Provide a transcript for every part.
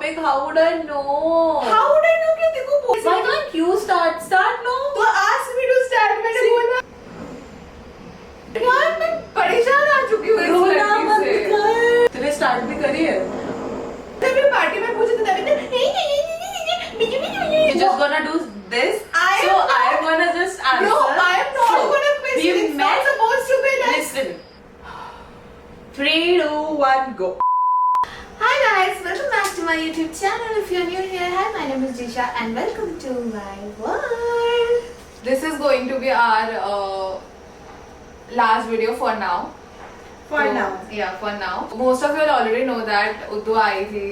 topic. How would I know? How would I know कि तेरे को Why can't you start? Start no. तो ask me to start मैंने बोला यार मैं परेशान आ चुकी हूँ इस रोना लड़की मत से। कर. तूने start भी करी है. तभी पार्टी में पूछे तो तभी You're just gonna do this. So I am gonna just answer. No, I am not So, gonna quiz. we It's not met. supposed to be like. Listen. 3, 2, 1, go. Hi guys, welcome back to my YouTube channel. If you're new here, hi, my name is Jisha and welcome to my world. This is going to be our last video for now. For So, now. Yeah, for now. Most of you all already know that Uddu आई थी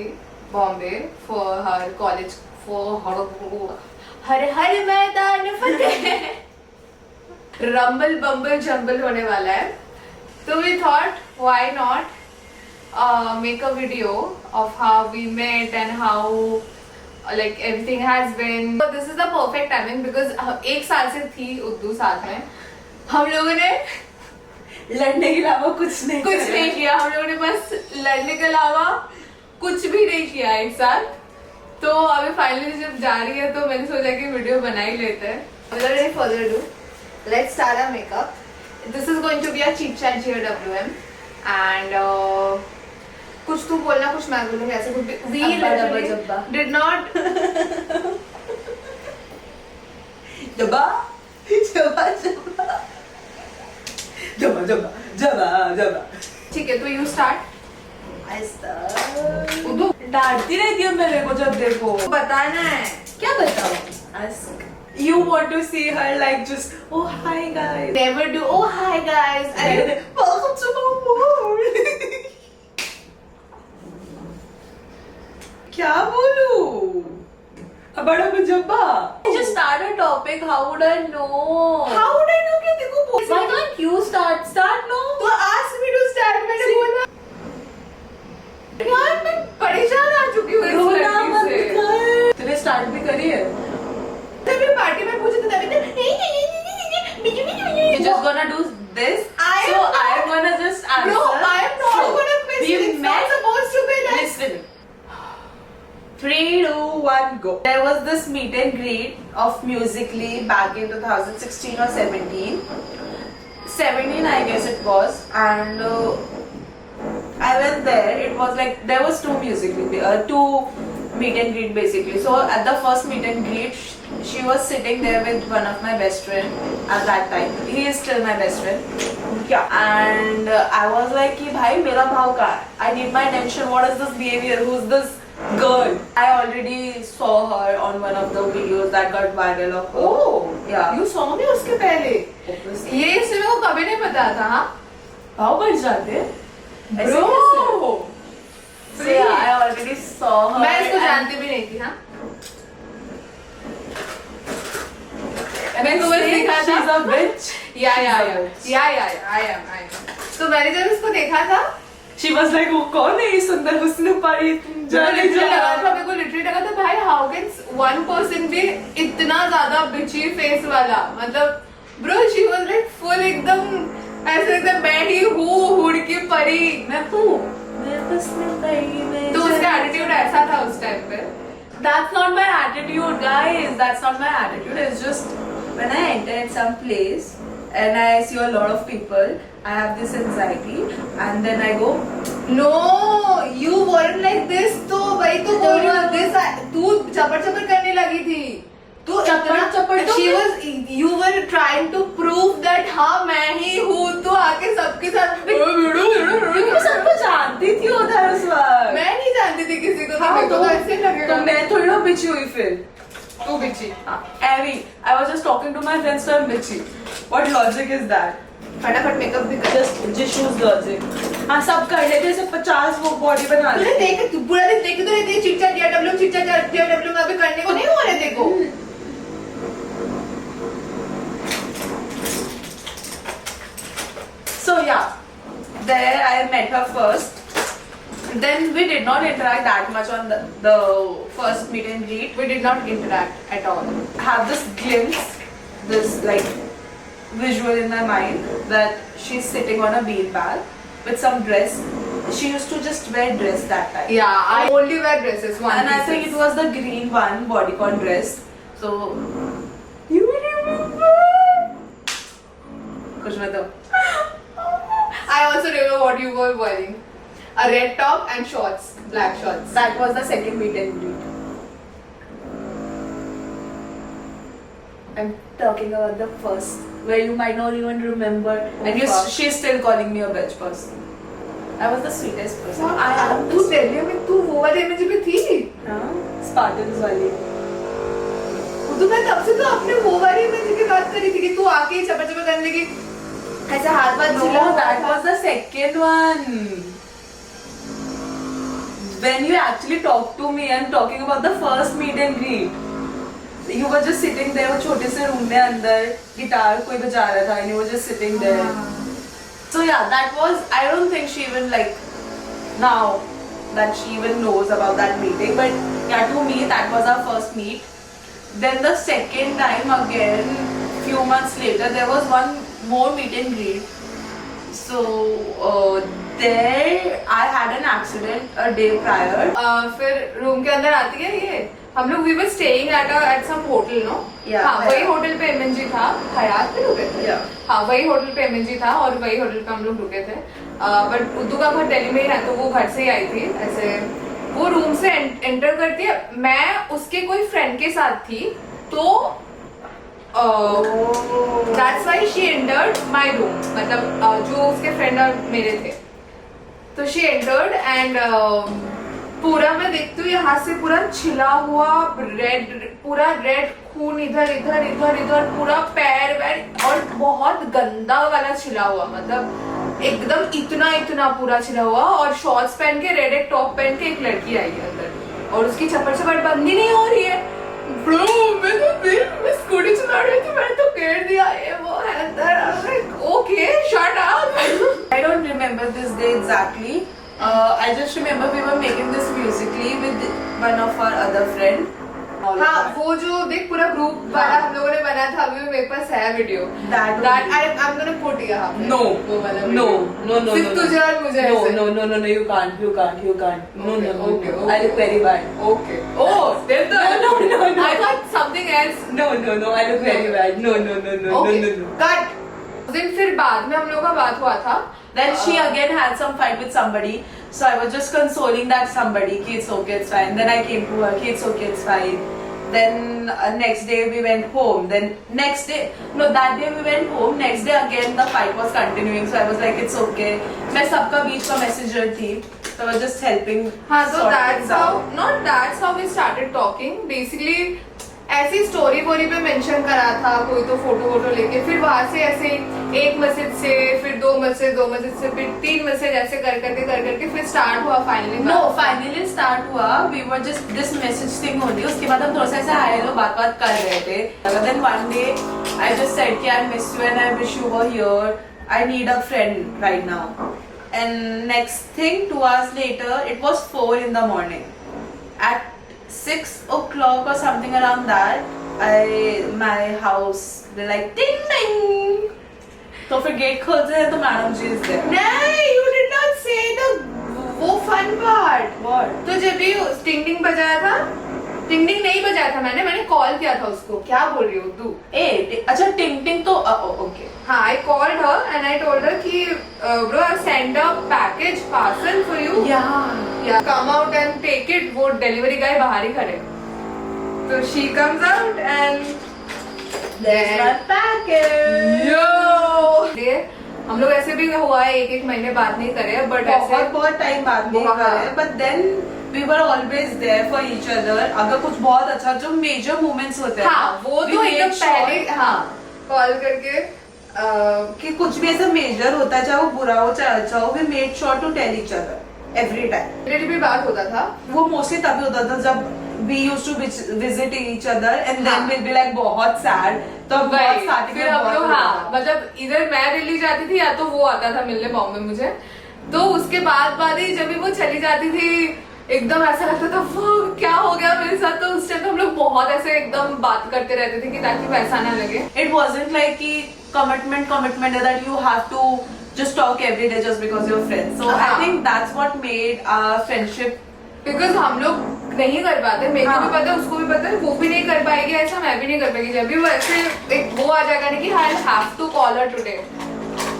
Bombay for her college for हर मैदान फतेह rumble बम्बल jumble होने वाला है. So we thought why not make a video of how we met and how like everything has been. So this is the perfect timing because एक साल से थी उद्दू साथ में. हम लोगों ने लड़ने के अलावा कुछ नहीं किया. हम लोगों ने बस लड़ने के अलावा कुछ भी नहीं किया एक साथ. तो अभी फाइनली जब जा रही है तो मैंने सोचा कि वीडियो बना ही लेते हैं. Without any further ado, let's start our makeup. This is going to be a chit chat GWM and कुछ तू बोलना कुछ मैं बोलूँगी ऐसे कुछ भी. We literally did not. जबा जबा जबा जबा जबा जबा जबा. ठीक है तो you start. उदू डांटती रहती है मेरे को जब देखो. बताना है. क्या बताऊं? Ask. You want to see her like just oh hi guys. Never do. Oh hi guys. Welcome to my world. क्या बोलूं? बड़ा मुजब्बा. Just start a topic. How would I know? How would I know कि तेरे को बोल. Why can't you start? Start no. तो ask me to start मैंने बोला. यार मैं परेशान आ चुकी हूँ इस रोना मत लड़की से. कर. तूने start भी करी है. तभी पार्टी में पूछे तो तभी You're just gonna do this. So I am gonna just answer. No, I am not So, gonna quiz. we It's met. not supposed to be like. Listen. 3, 2, 1, go. There was this meet and greet of Musically back in 2016 or 17. 17 I guess it was, and I went there. It was like there was two two meet and greet basically. So at the first meet and greet, she was sitting there with one of my best friend at that time. He is still my best friend. Yeah. And I was like, कि भाई मेरा भाव का है. I need my attention. What is this behavior? Who's this girl? I already saw her on one of the videos that got viral of her. Oh, Yeah. you saw me उसके पहले. Obviously. ये इससे मेरे को कभी नहीं पता था. हाँ. भाव बढ़ जाते हैं. ऐसे Bro. कैसे? So yeah, I already saw her. मैं इसको and- जानती भी नहीं थी. हाँ. and मैं I तुम्हें say दिखा she's था. a bitch. या She's a bitch. I am. तो मैंने जब इसको देखा था She was like, वो कौन है ये सुंदर हुस्न पारी जाने लगा था. जा. मेरे को लिटरली लगा था भाई how can one person be इतना ज्यादा बिची फेस वाला. मतलब bro she was like full एकदम ऐसे एकदम मैं ही हूँ हुड़की परी. मैं हूँ. मैं हुस्न पारी में तो उसका जाने एटीट्यूड जा. ऐसा था उस टाइम पे. That's not my attitude, guys. That's not my attitude. It's just when I enter in some place and I see a lot of people, I have this anxiety, and then I go. No you weren't like this. तो वही तो बोल रही हूँ. this तू चपड़ करने लगी थी. तू चपड़ तो she was you were trying to prove that हाँ मैं ही हूँ. तो आके सबके साथ मैं सबको जानती थी उधर उस वक्त. मैं नहीं जानती थी किसी को. तो हाँ, मेरे को तो- तो ऐसे लगेगा. तो मैं थोड़ी ना बिची हुई फिर. तू बिची. Abby, I was just talking to my friends, so I'm bitchy. What logic is that? फटाफट मेकअप भी कर. Just Jishu's logic. हाँ सब कर लेते ऐसे 50 वो बॉडी बना तूने लेते. देख तू पूरा दिन देख तो रही थी. चिट चैट डब्ल्यू में अभी करने को नहीं हो रहे देखो. So yeah, there I met her first. Then we did not interact that much on the first meet and greet. We did not interact at all. I have this glimpse, this like visual in my mind that she's sitting on a beanbag with some dress she used to just wear dress that time. Yeah, I only wear dresses. One And I think pieces. it was the green one, bodycon dress. So you remember? कुछ मत I also remember what you were wearing. A red top and shorts, black shorts. That was the second meet and greet. I'm talking about the first, where you might not even remember, and fuck. she's still calling me a bitch person. I was the sweetest person. I am तू the Delhi में तू वो वाले image पे थी? Spartans वाली. तो मैं तब से तो अपने वो वाले इमेज की बात कर रही थी कि तू आके चपा चपा करने लगी, ऐसे हाथ बात No, that was the second one. When you actually talked to me, I'm talking about the first meet and greet. You were just sitting there, वो छोटे से रूम में अंदर गिटार कोई बजा रहा था, and you were just sitting there. So yeah, that was. I don't think she even like now that she even knows about that meeting. But yeah, to me that was our first meet. Then the second time again, few months later, there was one more meet and greet. So there I had an accident a day prior. फिर room के अंदर आती है ये, हम लोग we were staying at some hotel, no? Yeah, हाँ, वही Hyatt. होटल पे एमएनजी था, हयात पे रुके थे। Yeah. हाँ, वही होटल पे एमएनजी था और वही होटल पे हम लोग रुके थे। बट उद्दू का घर दिल्ली में ही है, तो वो घर से ही आई थी। ऐसे वो रूम से एंटर करती है, मैं उसके कोई फ्रेंड के साथ थी, तो that's why she entered my room, मतलब जो उसके फ्रेंड और मेरे थे, तो she entered and पूरा मैं देखती हूँ यहाँ से पूरा छिला हुआ रेड, पूरा रेड खून इधर इधर इधर इधर, पूरा पैर वैर और बहुत गंदा वाला छिला हुआ, मतलब एकदम इतना इतना पूरा छिला हुआ, और शॉर्ट्स पहन के रेड एक टॉप पहन के एक लड़की आई है अंदर, और उसकी चप्पड़ चप्पड़ बंदी नहीं हो रही है। ब्रो मैं स्कूटी चला रही थी, मैंने तो घेर दिया ये वो है अंदर। Okay shut up. I don't remember this day exactly. I just remember we were making this musically with one of our other friend. हाँ, वो जो देख पूरा ग्रुप वाला हम लोगों ने बना था, अभी भी मेरे पास है video. That I'm gonna put यहाँ पे। No, वो वाला no, video। no, no, सिर्फ no, तुझे और मुझे no, ऐसे। no, no, no, no, you can't, you can't, you can't. No, Okay, no, no, okay, no. okay. I look very bad. Okay. Oh, then the No, no, no, no. I thought something else. No, no, no, I look very bad. No, no, no, no, Okay. no, no, no. Cut. उस दिन फिर बाद में हम लोगों का बात हुआ था। Then she again had some fight with somebody, so I was just consoling that somebody. Ki it's okay, it's fine. Then I came to her. Ki it's okay, it's fine. Then next day we went home. Then next day, no, that day we went home. Next day again the fight was continuing. So I was like, it's okay. मैं सबका बीच का messenger थी. So I was just helping. हाँ, तो sort that's things how, out. not that's how we started talking. Basically ऐसी story वोरी पे mention करा था कोई तो फोटो वोटो लेके, फिर वहां से ऐसे एक मैसेज से फिर दो मैसेज से फिर तीन मैसेज ऐसे कर करके फिर स्टार्ट हुआ फाइनली। No, finally start हुआ. We were just this message thing होती. उसके बाद हम थोड़ा सा ऐसे हाय हेलो बात कर रहे थे. Then one day I just said कि I miss you and I wish you were here. I need a friend right now. And next thing, 2 hours later, it was 4 in the morning. At 6 o'clock or something around that, my house be like ding ding. तो फिर gate खोलते हैं तो madam ji is there. नहीं, you did not say the वो fun part. What? तो जब भी टिंग टिंग बजाया था, टिंग टिंग नहीं बजाया था मैंने कॉल किया था उसको। क्या बोल रही हो तू? अच्छा टिंग टिंग तो ओके. हाँ, I called her and I told her कि bro I sent a package parcel for you. Yeah, come out and take it. वो डिलीवरी गाय बाहर ही खड़े। तो she comes out and There's my package. ये हम लोग ऐसे भी हुआ है एक महीने बात नहीं करे, बट ऐसे बहुत टाइम बाद नहीं करे. But then we were always there for each other. अगर कुछ बहुत अच्छा जो मेजर मोमेंट्स होते हैं, हाँ, वो we तो made एकदम sure पहले हाँ कॉल करके कि कुछ भी ऐसा मेजर होता है, चाहे वो बुरा हो चाहे अच्छा हो, we made sure to tell each other every time. मेरे भी बात होता था। वो मोस्टली तभी होता था जब we used to visit each other and then हाँ. we'll be like बहुत sad. तो बहुत वही, starting फिर में हम बहुत लोग होता हाँ था. मतलब इधर मैं दिल्ली जाती थी या तो वो आता था मिलने बॉम्बे मुझे, तो उसके बाद ही जब भी वो चली जाती थी एकदम ऐसा लगता था वो क्या हो गया मेरे साथ। तो उस टाइम हम लोग बहुत ऐसे एकदम बात करते रहते थे कि ताकि वैसा ना लगे। It wasn't like कि commitment है that you have to just talk every day just because you're friends. So I हाँ. think that's what made our friendship. Because हम लोग नहीं कर पाते, मेरे को भी हाँ. पता है, उसको भी पता है, वो भी नहीं कर पाएगी ऐसा, मैं भी नहीं कर पाएगी. जब भी वो ऐसे एक वो आ जाएगा ना कि I have to call her today,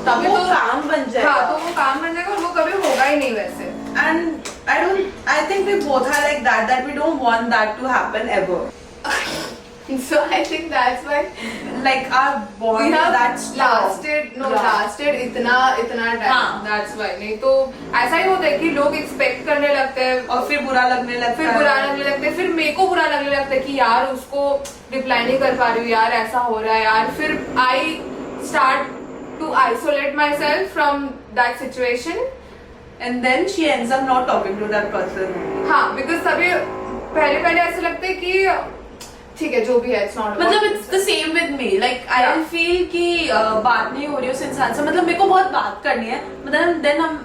तभी वो तो काम बन जाएगा. हाँ, तो वो काम बन जाएगा और वो कभी होगा ही नहीं वैसे. And I think we both are like that we don't want that to happen ever. So I think that's why Like our we bond is have that strong. lasted इतना टाइम. हाँ. That's why. नहीं तो ऐसा ही होता है कि लोग expect करने लगते हैं, और फिर बुरा लगने लगता फिर है. बुरा लगने लगता है, फिर मेरे को बुरा लगने लगता है कि यार उसको रिप्लाई नहीं कर पा रही हूँ, यार ऐसा हो रहा है यार. फिर I start to isolate myself from that situation. And then she ends up not talking to that person. हाँ, बिकॉज तभी पहले ऐसा लगता है कि ठीक है जो भी है, इट्स नॉट. मतलब it's the same with me. Like I Yeah. feel कि बात नहीं हो रही उस इंसान से, मतलब मेरे को बहुत बात करनी है, मतलब then I'm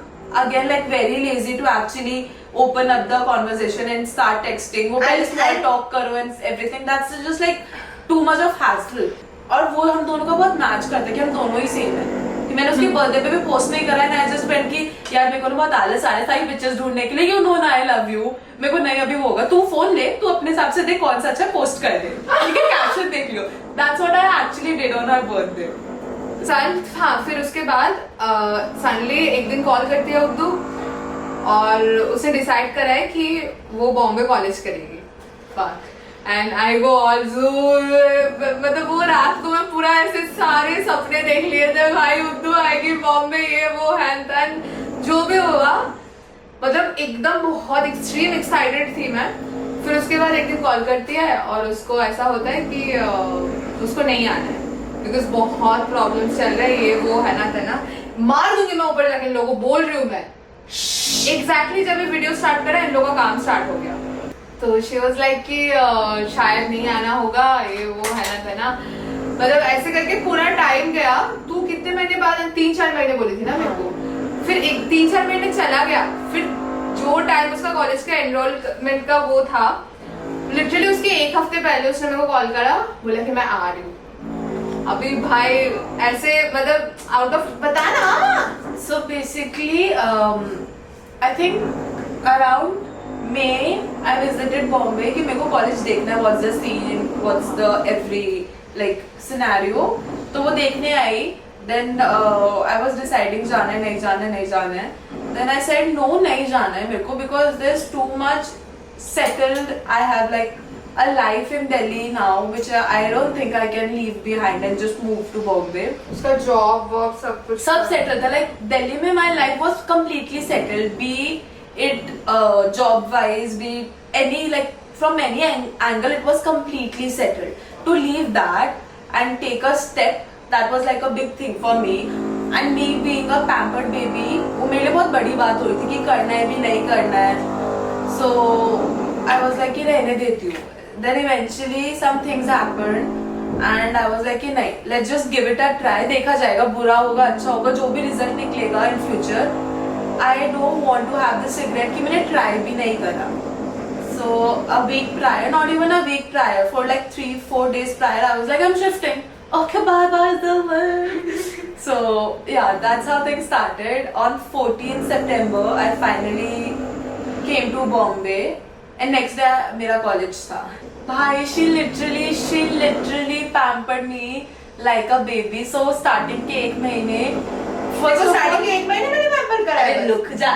again like very lazy to actually open up the conversation and start texting. वो पहले small talk करो and everything. That's just like too much of hassle. और वो हम दोनों का बहुत मैच करता है कि हम दोनों ही सेम है. कि मैंने उसके बर्थडे पे भी पोस्ट नहीं करा है, ना जस्ट फ्रेंड की यार मेरे को ना बहुत आलस आ रहा है सारी पिक्चर्स ढूंढने के लिए, यू नो ना आई लव यू, मेरे को नहीं अभी वो होगा, तू फोन ले, तू अपने हिसाब से देख कौन सा अच्छा पोस्ट कर दे, ठीक है, कैप्शन देख लियो. That's what I actually did on our birthday. हाँ, फिर उसके बाद सडनली एक दिन कॉल करती है उर्दू और उसने डिसाइड करा है कि वो बॉम्बे कॉलेज करेगी. एंड आई गो ऑल्सो, मतलब वो रात को मैं पूरा ऐसे सारे सपने देख लिए थे, भाई उर्दू आएगी बॉम्बे, ये वो हैन तैन जो भी हुआ, मतलब एकदम बहुत एक्सट्रीम एक्साइटेड थी मैं. फिर उसके बाद एक दिन कॉल करती है और उसको ऐसा होता है कि उसको नहीं आना है बिकॉज बहुत प्रॉब्लम चल रहा है, ये वो है ना तेना, मार दूंगी मैं ऊपर जाके, इन लोगों को बोल रही हूँ मैं. एग्जैक्टली जब ये वीडियो स्टार्ट करा इन लोगों का काम स्टार्ट हो गया. तो शी वाज लाइक कि शायद नहीं आना होगा, ये वो है ना तेना, मतलब ऐसे करके पूरा टाइम गया. तू कितने महीने बाद, 3-4 महीने बोली थी ना मेरे को. फिर 3-4 महीने चला गया. फिर जो टाइम उसका कॉलेज का एनरोलमेंट का वो था, लिटरली उसके एक हफ्ते पहले उसने मेरे को कॉल करा, बोला कि मैं आ रही हूँ. अभी भाई ऐसे मतलब आउट ऑफ बता ना. So basically, I think around May I visited Bombay कि मेरे को कॉलेज देखना है, what's the scene, what's the every like scenario. तो वो देखने आई. Then I was deciding जाना है नहीं जाना है. Then I said no, नहीं जाना है मेरे को, because there's too much settled. I have like a life in Delhi now which I don't think I can leave behind and just move to Bombay. उसका जॉब वॉब सब कुछ सब सेटल था. लाइक दिल्ली में my life was completely settled, be it job wise, be any like from any angle, it was completely settled. To leave that and take a step, that was like a big thing for me. And me being a pampered baby, वो मेरे लिए बहुत बड़ी बात हो रही थी कि करना है भी नहीं करना है. सो आई वॉज लाइक कि रहने देती हूँ. Then eventually some things happened and I was like कि नहीं, let's just give it a try, देखा जाएगा, बुरा होगा अच्छा होगा, जो भी रिजल्ट निकलेगा in future. I don't want to have this regret कि मैंने ट्राई भी नहीं करा. So a week prior, not even a week prior, for like 3-4 days prior I was like I'm shifting, okay, bye the world. So yeah, that's how things started. On 14th September I finally came to Bombay and next day मेरा college था. भाई she literally pampered me like a baby. So starting के एक महीने, starting के एक महीने मैंने पैम्पर करा है. look जा.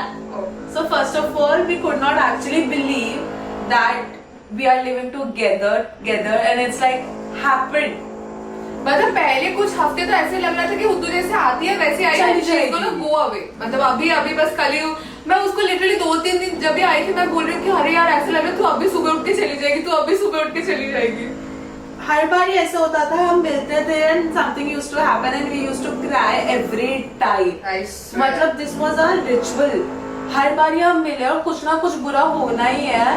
So first of all we could not actually believe that we are living together and it's like happened. मतलब पहले कुछ हफ्ते तो ऐसे लग रहा था कि उर्दू जैसे आती है वैसे आई, चली जाएगी. Go away. मतलब अभी बस कल ही मैं उसको लिटरली 2-3 दिन जब भी आई थी मैं बोल रही हूँ कि अरे यार ऐसे लग रहा है तू अभी सुबह उठ के चली जाएगी, तू अभी सुबह उठ के चली जाएगी. हर बार ऐसा होता था, हम मिलते थे and something used to happen and we used to cry every time. मतलब this was a ritual. हर बार हम मिले और कुछ ना कुछ बुरा होना ही है.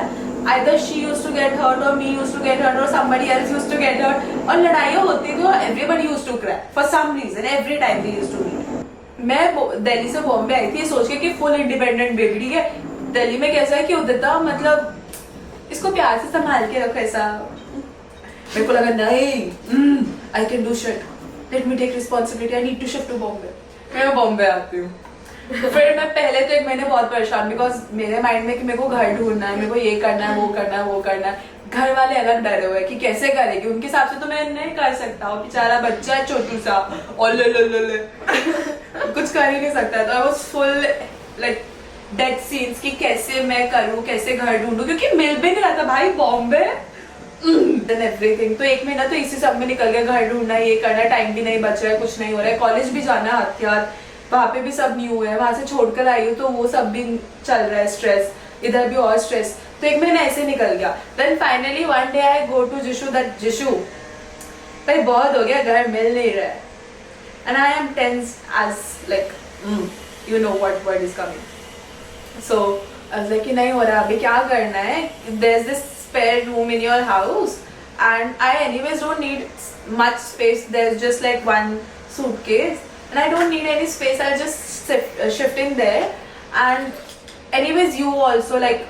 Either she used to get hurt or me used to get hurt or somebody else used to get hurt. और लड़ाइयाँ होती थी और everybody used to cry for some reason every time we used to meet. मैं दिल्ली से बॉम्बे आई थी सोच के कि फुल इंडिपेंडेंट बेबी, ठीक है. दिल्ली में कैसा है कि उदिता मतलब इसको प्यार से संभाल के रखो ऐसा. मेरे को लगा नहीं, I can do shit, let me take responsibility, I need to shift to Bombay. मैं बॉम्बे आती हूँ। फिर मैं पहले तो 1 महीने बहुत परेशान, बिकॉज मेरे माइंड में कि मेरे को घर ढूंढना है, मेरे को ये करना है, वो करना है, वो करना है। घर वाले अलग डरे हुए कि कैसे करेगी, उनके हिसाब से तो मैं नहीं कर सकता, और बेचारा बच्चा है छोटू सा और ले कुछ कर ही नहीं सकता। तो I was full like dead scenes कि कैसे मैं करूँ, कैसे घर ढूंढूं, क्योंकि मिल भी नहीं रहा था भाई बॉम्बे देन एवरीथिंग। तो 1 महीना तो इसी सब में निकल गया, घर ढूंढना, ये करना, टाइम भी नहीं बच रहा है, कुछ नहीं हो रहा है, कॉलेज भी जाना है हथियार, वहाँ पे भी सब न्यू है, वहां से छोड़कर आई हूँ तो वो सब भी चल रहा है, स्ट्रेस, इधर भी और स्ट्रेस। तो 1 महीना ऐसे निकल गया। Then finally one day I go to Jishu, that Jishu भाई बहुत हो गया, घर मिल नहीं रहा है, and I am tense as like you know what word is coming. So I was like कि नहीं हो रहा, अभी क्या करना है, there is this spare room in your house and I anyways don't need much space, there is just like one suitcase and I don't need any space, I'll just shift in there, and anyways you also like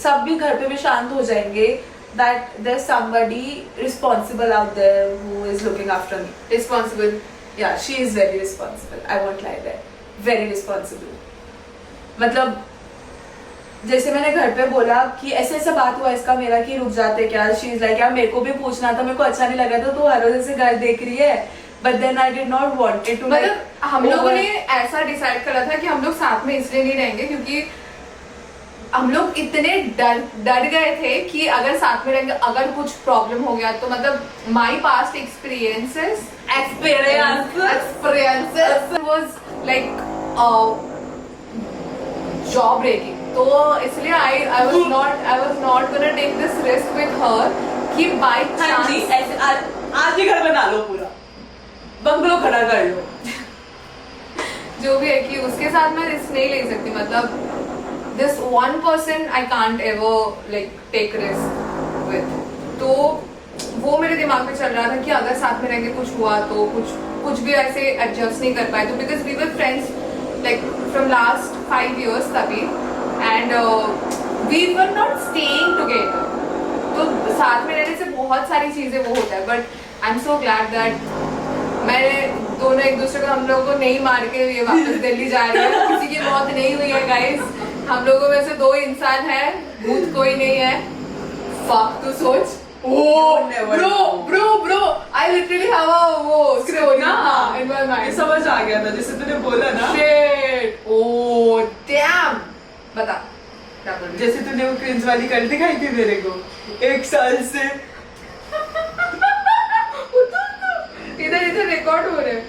सब भी घर पे भी शांत हो जाएंगे, that there's somebody responsible out there who is looking after me. Responsible. Yeah, she is very responsible, I won't lie there, very responsible. मतलब जैसे मैंने घर पे बोला कि ऐसे ऐसा बात हुआ इसका मेरा कि रुक जाते क्या, शी इज लाइक यार मेरे को भी पूछना था, मेरे को अच्छा नहीं लगा था, तू हर रोज ऐसे घर देख रही है, but then I did not wanted to, मतलब हम लोगों ने ऐसा डिसाइड करा था कि हम लोग साथ में इसलिए नहीं रहेंगे क्योंकि हम लोग इतने डर गए थे कि अगर साथ में रहेंगे, अगर कुछ प्रॉब्लम हो गया तो मतलब my past experiences was like job breaking, तो इसलिए I was not gonna take this risk with her कि बाय चांस ऐसे आज ही घर बना लो, पूरा बंगलो खड़ा कर लो। जो भी है कि उसके साथ मैं रिस्क नहीं ले सकती, मतलब this one person I can't ever like take risk with. तो वो मेरे दिमाग में चल रहा था कि अगर साथ में रहेंगे कुछ हुआ तो कुछ भी ऐसे एडजस्ट नहीं कर पाए, तो because we were friends like from last 5 years तभी, and we were not staying together, तो साथ में रहने से बहुत सारी चीजें वो होता है, but I'm so glad that मैं दोनों एक दूसरे को, हम लोगों को नहीं मार के ये वापस दिल्ली जा रहे हैं, किसी की मौत नहीं हुई है गाइस, हम लोगों में से 2 इंसान है, भूत कोई नहीं है। फक तू सोच, bro I literally have a वो स्टोरी ना इन माय माइंड, समझ आ गया था जैसे तूने बोला ना, शिट ओह डैम, बता क्या बोल रही? जैसे तूने वो क्रिंज वाली कल दिखाई थी मेरे को 1 साल से, इधर रिकॉर्ड हो रहे हैं।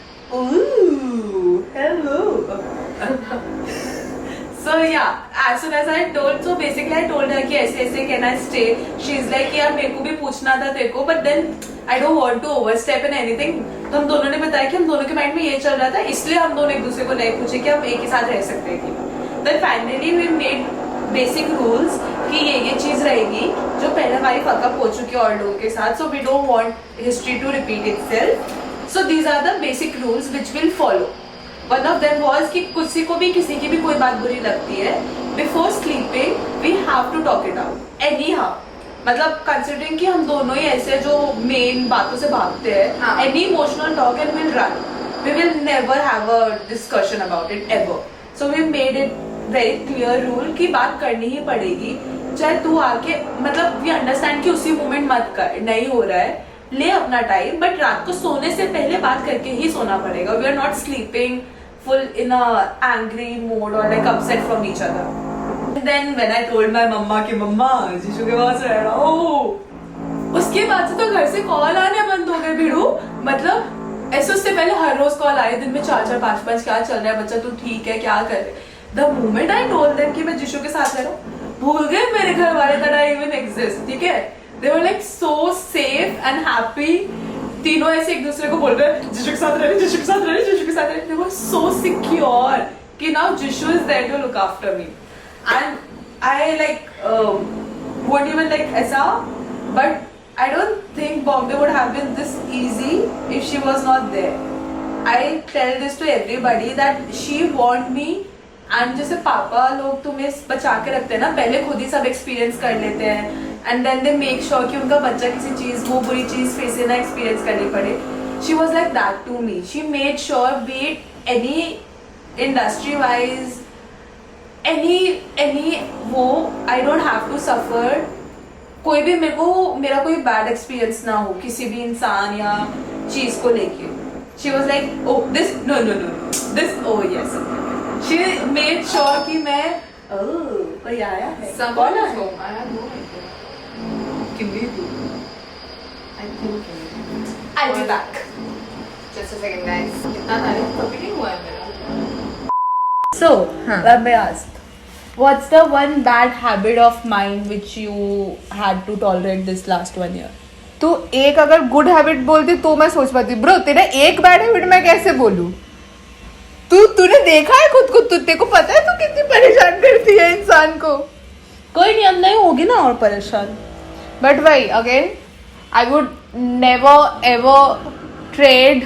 Hello. So yeah, as soon as I told, so basically I told her कि ऐसे can I stay? She is like यार मेरे को भी पूछना था तेरे को, but then I don't want to overstep in anything. तो हम दोनों ने बताया कि हम दोनों के माइंड में ये चल रहा था, इसलिए हम दोनों एक दूसरे को नहीं पूछे कि हम एक ही साथ रह सकते हैं कि। Then finally we made basic rules कि ये चीज रहेगी जो पहले हमारी फकअप हो चुकी है और लोगों के साथ, so we don't want history to repeat itself. So these are the basic rules which we'll follow. One of them was कि किसी की भी कोई बात बुरी लगती है, before sleeping we have to talk it out. Anyhow, मतलब considering कि हम दोनों ही ऐसे जो main बातों से भागते हैं, any emotional talk and we'll run. We will never have a discussion about it ever. So we made it very clear rule कि बात करनी ही पड़ेगी, चाहे तू आके मतलब we understand कि उसी moment मत कर, नहीं हो रहा है, ले अपना टाइम, बट रात को सोने से पहले बात करके ही सोना पड़ेगा. We are not sleeping full in a angry mode और like upset from each other. Then when I told my mamma कि मम्मा जीशु के पास रह रहा हूँ, उसके बाद से तो घर से कॉल आने बंद हो गए भिड़ू. मतलब ऐसे उससे पहले हर रोज कॉल आए, दिन में 4-4 5-5 क्या चल रहा है बच्चा, तू ठीक है, क्या कर रहे. The moment I told them कि मैं जीशु के साथ रह रहा हूँ, भूल गए मेरे घर वाले दैट आई इवन एग्जिस्ट. ठीक है, they were like so safe and happy. तीनों ऐसे एक दूसरे को बोल रहे हैं जिशु के साथ रह रहे, जिशु के साथ रह रहे, जिशु के साथ रह रहे. They were so secure कि now Jishu is there to look after me, and I like won't even like ऐसा, but I don't think Bombay would have been this easy if she was not there. I tell this to everybody that she want me, and जैसे पापा लोग तुम्हें बचा के रखते हैं ना, पहले खुद ही सब एक्सपीरियंस कर लेते हैं and then they make sure कि उनका बच्चा किसी चीज, वो बुरी चीज फिर से ना एक्सपीरियंस करनी पड़े. She was like that to me. She made sure, be it any industry wise, any वो I don't have to suffer. कोई भी मेरा कोई bad experience ना हो किसी भी इंसान या चीज को लेके. She was like, oh this no, this oh yes. She made sure कि मैं कोई आया है. Someone is home. I have no idea. Kimli too. I think. I'll be back. Just a second, guys. इतना तारीफ कभी नहीं हुआ है मेरा. So, let me ask. What's the one bad habit of mine which you had to tolerate this last 1 year? तो एक अगर गुड हैबिट बोलती तो मैं सोच पाती ब्रो तेरा एक बैड हैबिट मैं कैसे बोलूं तूने देखा है खुद को तेरे को पता है तू कितनी परेशान करती है इंसान को कोई नहीं अब नहीं होगी ना और परेशान बट भाई again I would never ever trade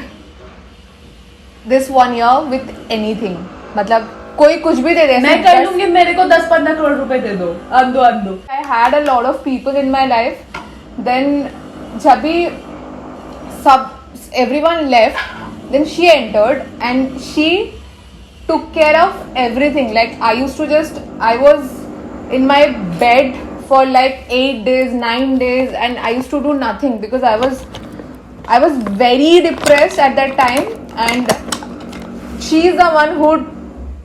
this 1 year with anything मतलब कोई कुछ भी दे दे मैं कर लूंगी मेरे को 10-15 करोड़ रुपए दे दो अंदो I had a lot of people in my life. Then जब भी everyone left, then she entered and she took care of everything. Like I was in my bed for like 8 days, 9 days, and I used to do nothing because I was very depressed at that time, and she is the one who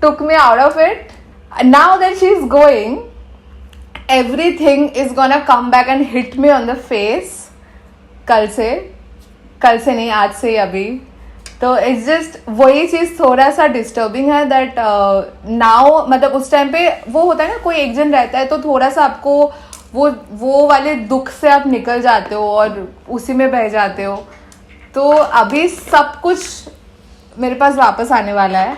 took me out of it. Now that she's going, everything is gonna come back and hit me on the face. कल से नहीं आज से ही अभी तो it's just वही चीज़ थोड़ा सा डिस्टर्बिंग है दैट नाउ मतलब उस टाइम पे वो होता है ना कोई एक जन रहता है तो थोड़ा सा आपको वो वाले दुख से आप निकल जाते हो और उसी में बह जाते हो तो अभी सब कुछ मेरे पास वापस आने वाला है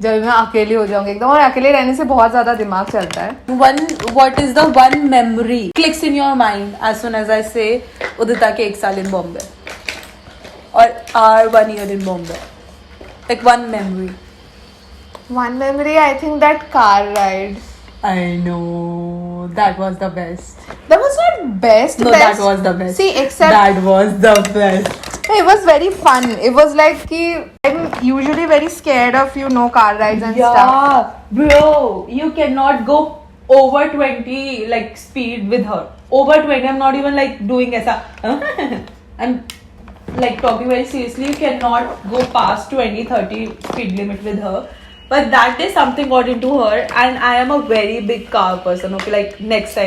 जब मैं अकेली हो जाऊंगी एकदम और अकेले रहने से बहुत ज्यादा दिमाग चलता है what is the one memory clicks in your mind as soon as I say उदिता के 1 साल in Bombay or our 1 year in Bombay like one memory I think that car ride I know that was the best that was not best no best. that was the best see except that was the best it was very fun it was like ki I'm usually very scared of car rides and stuff yeah bro you cannot go over 20 like speed with her over 20 I'm not even like doing aisa I'm like talking very seriously you cannot go past 20-30 speed limit with her but that day something got into her and I am a very big car person okay like next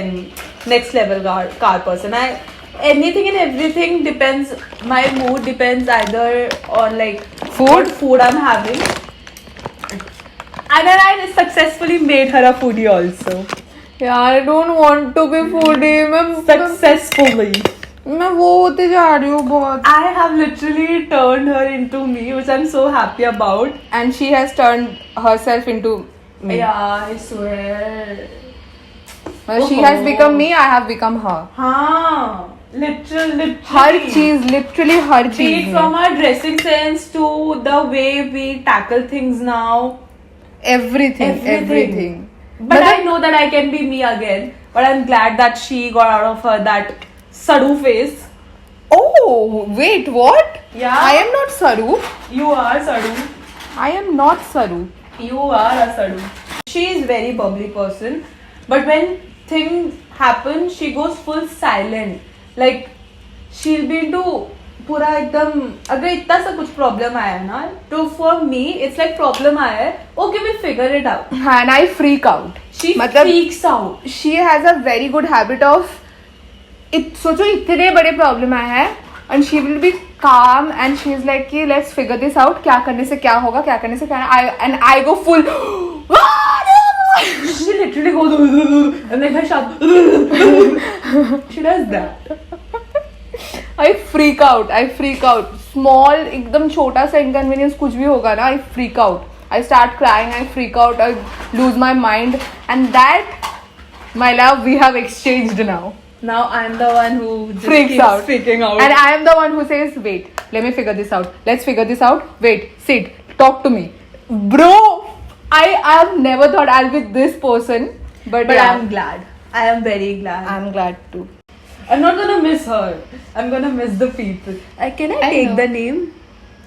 level car person anything and everything depends my mood depends either on like food I'm having and then I successfully made her a foodie also yeah I don't want to be foodie successfully मैं वो होते जा रही हूँ बहुत I have literally turned her into me which I'm so happy about and she has turned herself into me yeah I swear well, she has become me I have become her हाँ literally हर चीज literally her be चीज it from our dressing sense to the way we tackle things now everything but I know that I can be me again but I'm glad that she got out of her that Sadu face oh wait what yeah I am not Saru you are Sadu I am not Saru you are a Sadu she is very bubbly person but when things happen she goes full silent like she'll be into पूरा एकदम अगर इतना सा कुछ problem आया है ना तो for me it's like problem आया है okay we figure it out and I freak out she मतलब freaks out she has a very good habit of सोचो इतने बड़े प्रॉब्लम आया है and she will be calm and she is like कि let's figure this out क्या करने से क्या होगा क्या करने से क्या and I go full she literally goes and then shut she does that I freak out small एकदम छोटा सा inconvenience कुछ भी होगा ना I freak out I start crying I freak out I lose my mind and that my love we have exchanged now I'm the one who just freaks keeps out freaking out and I am the one who says wait let me figure this out let's figure this out wait sit talk to me bro I have never thought I'll be this person but yeah, I'm glad I am very glad I'm glad too I'm not gonna miss her I'm gonna miss the people can I I take know. the name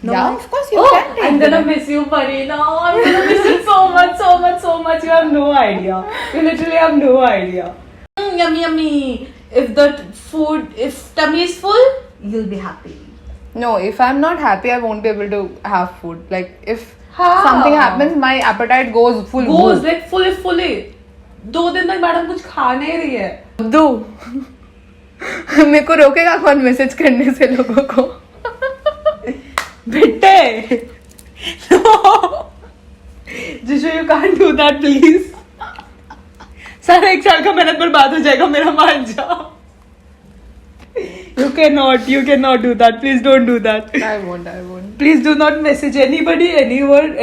Yeah, of course you Oh, can take I'm gonna dinner. miss you, Farina. I'm gonna miss you so much, so much, so much. You have no idea. You literally have no idea. Yummy, yummy. If tummy is full, you'll be happy. No, if I'm not happy, I won't be able to have food. Like if How? something happens, my appetite goes full. Goes like fully. 2 दिन तक madam कुछ खा नहीं रही है. दो. मेरे को रोकेगा कौन मैसेज करने से लोगों को? बेटे. No. Jishu, you can't do that, please. सारा 1 साल का मेहनत बर्बाद हो जाएगा मेरा, मान जा. You cannot do that. Please don't do that. I won't. Please do not message anybody, anyone.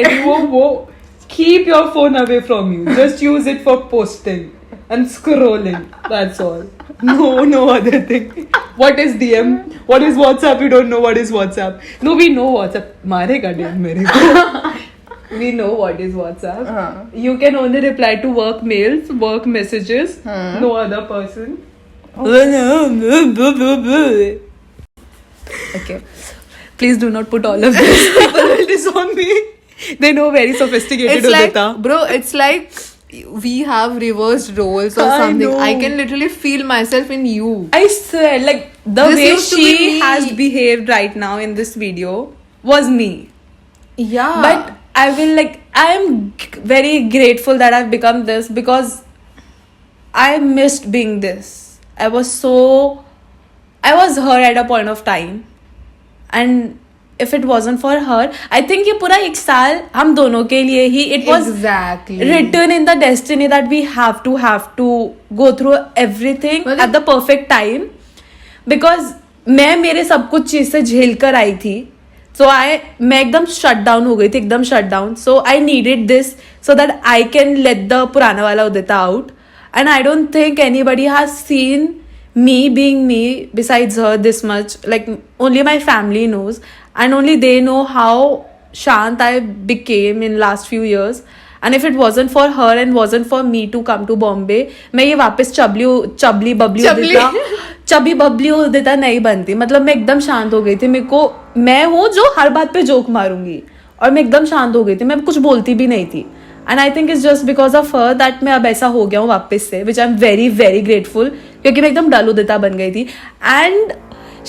Keep your phone away from you. Just use it for posting and scrolling. That's all. No other thing. What is DM? What is WhatsApp? You don't know what is WhatsApp. No, we know WhatsApp. मारेगा DM मेरे को. We know what is WhatsApp. You can only reply to work mails, work messages. No other person. Okay. Please do not put all of this. People will disown me. They know very sophisticated It's like, Udita. bro, it's like we have reversed roles or I something. know. I can literally feel myself in you. I swear, like the This way used to be she me. has behaved right now in this video was me. Yeah. But I am very grateful that I've become this because I missed being this. I was her at a point of time, and if it wasn't for her, I think ये पूरा 1 साल हम दोनों के लिए ही it was exactly written in the destiny that we have to go through everything मतलब- at the perfect time, because मैं मेरे सब कुछ चीज से झेल कर आई थी. मैं एकदम शट डाउन हो गई थी, एकदम shut down. So I needed this so that I can let the पुराना वाला उदिता out. And I don't think anybody has seen me being me besides her this much. Like only my family knows, and only they know how shant I became in last few years. And if it wasn't for her and wasn't for me to come to Bombay, मैं ये वापस चबली बबली उदिता नहीं बनती. मतलब मैं एकदम शांत हो गई थी. मैं हूँ जो हर बात पे जोक मारूंगी, और मैं एकदम शांत हो गई थी. मैं कुछ बोलती भी नहीं थी. And I think it's just because of her that मैं अब ऐसा हो गया हूँ वापस से, which I'm very very grateful, क्योंकि मैं एकदम डल उदिता बन गई थी. And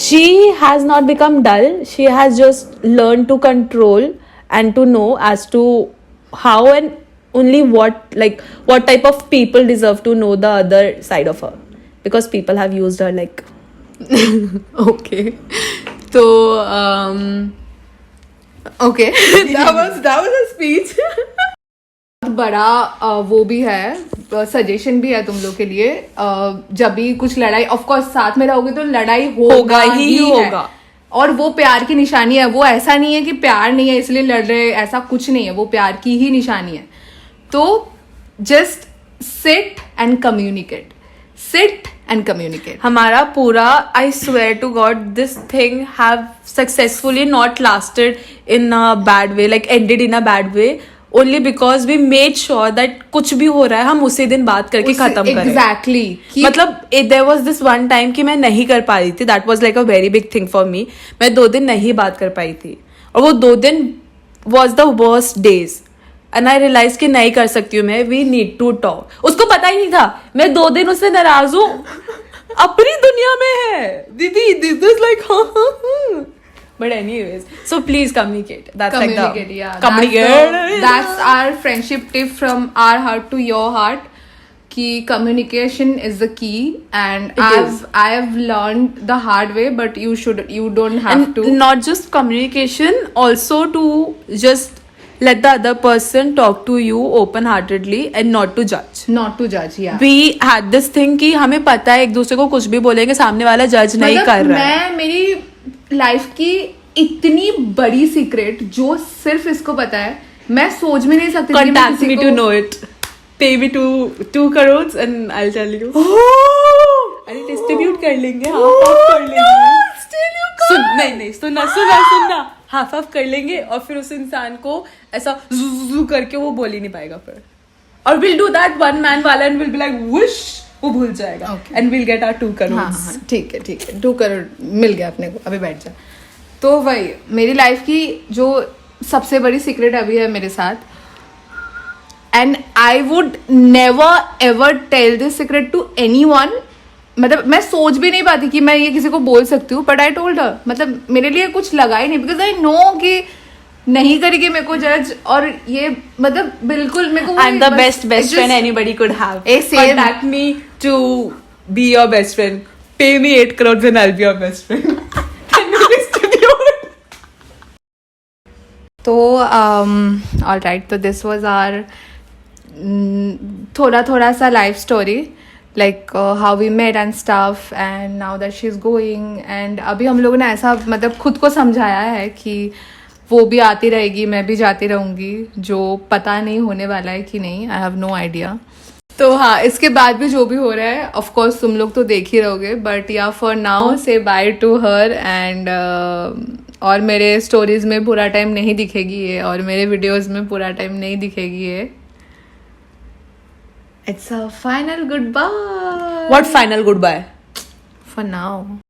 she has not become dull. She has just learned to control and to know as to how and only what type of people deserve to know the other side of her, because people have used her like okay. So okay. that was a speech. बड़ा वो भी है, suggestion भी है तुम लोग के लिए. जब भी कुछ लड़ाई, ऑफ कोर्स साथ में रहोगे तो लड़ाई होगा ही होगा, और वो प्यार की निशानी है. वो ऐसा नहीं है कि प्यार नहीं है इसलिए लड़ रहे, ऐसा कुछ नहीं है. वो प्यार की ही निशानी है. तो जस्ट सिट एंड कम्युनिकेट. हमारा पूरा, I swear to God, this thing have successfully not lasted in a bad way, like ended in a bad way, only because we made sure that कुछ भी हो रहा है हम उसी दिन बात करके खत्म करें. Exactly. मतलब there was this one time कि मैं नहीं कर पा रही थी. That was like a very big thing for me. मैं 2 दिन नहीं बात कर पाई थी, और वो 2 दिन was the worst days. And I realized कि नहीं कर सकती हूँ मैं. We need to talk. उसको पता ही नहीं था मैं 2 दिन उससे नाराज हूँ. अपनी दुनिया में है दीदी. This is like But anyways, so please communicate. That's Communicate, like the yeah. communicate. That's our friendship tip from our heart to your heart. Ki communication is the key, and I have learned the hard way, but you don't have And to. not just communication, also to just let the other person talk to you open-heartedly and not to judge. Not to judge, yeah. We had this thing कि हमें पता है एक दूसरे को कुछ भी बोलेंगे, सामने वाला जज नहीं कर रहा है. मैं मेरी लाइफ की इतनी बड़ी सीक्रेट जो सिर्फ इसको पता है, मैं सोच भी नहीं सकती. Contact me to know it. Pay me 2 crores and I'll tell you. अरे डिस्ट्रीब्यूट कर लेंगे, हाफ कर लेंगे. सुनना हाफ कर लेंगे, और फिर उस इंसान को ऐसा जू करके वो बोल ही नहीं पाएगा फिर. और we'll do that one man वाला and we'll be like whoosh, वो भूल जाएगा. Okay. And we'll get our 2 crores. हाँ, ठीक है 2 करोड़ मिल गया अपने को. अभी बैठ जा. तो वही मेरी लाइफ की जो सबसे बड़ी सीक्रेट अभी है मेरे साथ, and I would never ever tell this secret to anyone. मतलब मैं सोच भी नहीं पाती कि मैं ये किसी को बोल सकती हूँ, बट आई टोल्ड हर. मतलब मेरे लिए कुछ लगा ही नहीं, बिकॉज आई नो कि नहीं करेगी मेरे को जज. और ये मतलब बिल्कुल मेरे को I'm the best friend anybody could have. Same. Contact me to be your best friend. Pay me 8 crores and I'll be your best friend. Can you distribute? तो ऑल राइट, तो दिस वॉज आवर थोड़ा सा life story, like how we met and stuff, and now that she is going. And अभी हम लोगों ने ऐसा मतलब खुद को समझाया है कि वो भी आती रहेगी, मैं भी जाती रहूँगी, जो पता नहीं होने वाला है कि नहीं. I have no idea. तो हाँ, इसके बाद भी जो भी हो रहा है ऑफ कोर्स तुम लोग तो देख ही रहोगे, बट या फॉर नाउ से बाय टू हर. एंड और मेरे स्टोरीज में पूरा टाइम नहीं दिखेगी ये, और मेरे वीडियोस में पूरा टाइम नहीं दिखेगी ये. It's a final goodbye. What final goodbye? For now.